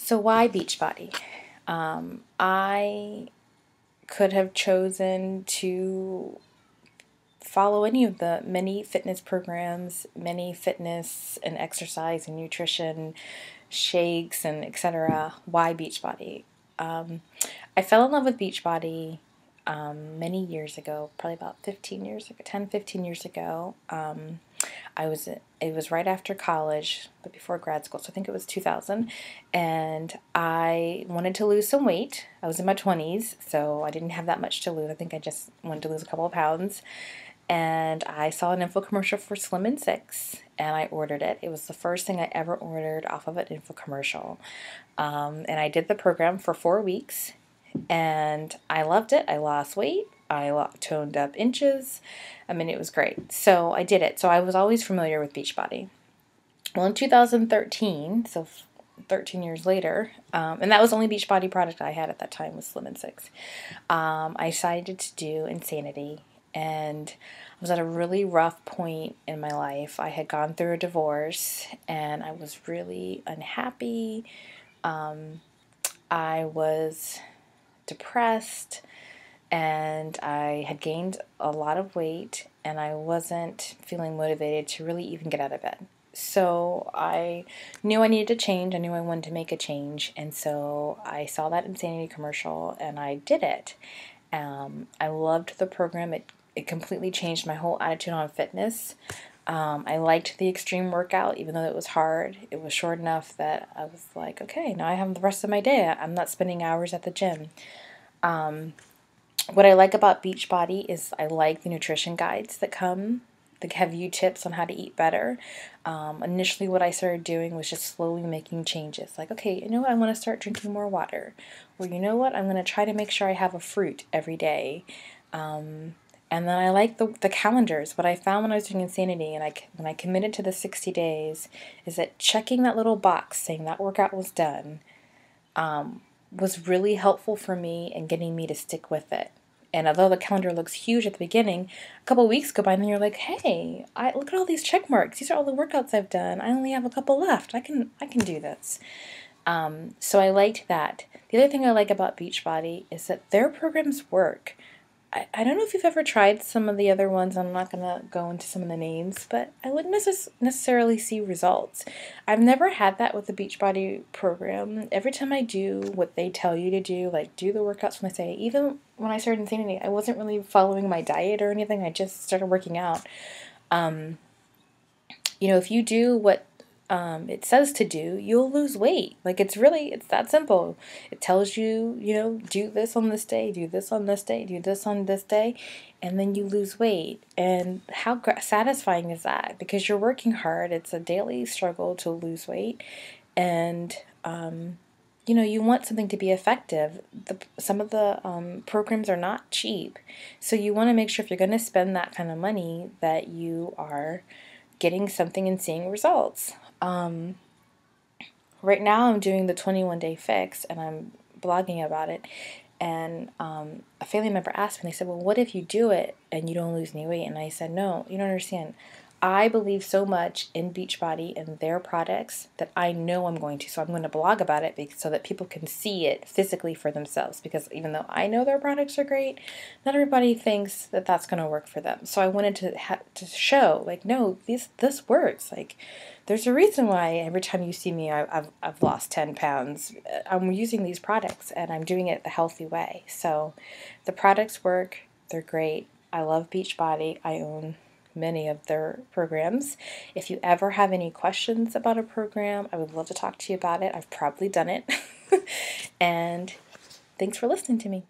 So why Beachbody? I could have chosen to follow any of the many fitness programs, many fitness and exercise and nutrition shakes and etc. Why Beachbody? I fell in love with Beachbody many years ago, probably about 15 years ago, 10, 15 years ago. It was right after college, but before grad school, so I think it was 2000, and I wanted to lose some weight. I was in my 20s, so I didn't have that much to lose. I think I just wanted to lose a couple of pounds, and I saw an infomercial for Slim and Six, and I ordered it. It was the first thing I ever ordered off of an infomercial, and I did the program for 4 weeks, and I loved it. I lost weight. I toned up inches. I mean, it was great. So I did it. So I was always familiar with Beachbody. Well, in 2013, so 13 years later, and that was the only Beachbody product I had at that time was Slim and Six, I decided to do Insanity. And I was at a really rough point in my life. I had gone through a divorce, and I was really unhappy. I was depressed, and I had gained a lot of weight, and I wasn't feeling motivated to really even get out of bed. So I knew I needed to change. I knew I wanted to make a change, and so I saw that Insanity commercial, and I did it. I loved the program. It completely changed my whole attitude on fitness. I liked the extreme workout, even though it was hard. It was short enough that I was like, okay, now I have the rest of my day. I'm not spending hours at the gym. What I like about Beachbody is I like the nutrition guides that come. They have you tips on how to eat better. Initially, what I started doing was just slowly making changes. Like, okay, you know what? I want to start drinking more water. Or you know what? I'm going to try to make sure I have a fruit every day. And then I like the calendars. What I found when I was doing Insanity, and when I committed to the 60 days, is that checking that little box saying that workout was done was really helpful for me in getting me to stick with it. And although the calendar looks huge at the beginning, a couple of weeks go by and then you're like, hey, look at all these check marks. These are all the workouts I've done. I only have a couple left. I can do this. So I liked that. The other thing I like about Beachbody is that their programs work. I don't know if you've ever tried some of the other ones. I'm not going to go into some of the names, but I wouldn't necessarily see results. I've never had that with the Beachbody program. Every time I do what they tell you to do, like do the workouts when they say, even when I started Insanity, I wasn't really following my diet or anything. I just started working out. If you do what it says to do, you'll lose weight. Like it's that simple. It tells you, do this on this day, do this on this day, do this on this day, and then you lose weight. And how satisfying is that? Because you're working hard. It's a daily struggle to lose weight, and you want something to be effective. Some of the programs are not cheap, so you want to make sure if you're going to spend that kind of money that you are getting something and seeing results. Right now I'm doing the 21-day fix, and I'm blogging about it, and a family member asked me, they said, well, what if you do it and you don't lose any weight? And I said, no, you don't understand. I believe so much in Beachbody and their products that I know I'm going to. So I'm going to blog about it so that people can see it physically for themselves. Because even though I know their products are great, not everybody thinks that that's going to work for them. So I wanted to show, like, no, this works. Like, there's a reason why every time you see me, I've lost 10 pounds. I'm using these products, and I'm doing it the healthy way. So the products work. They're great. I love Beachbody. I own many of their programs. If you ever have any questions about a program, I would love to talk to you about it. I've probably done it. And thanks for listening to me.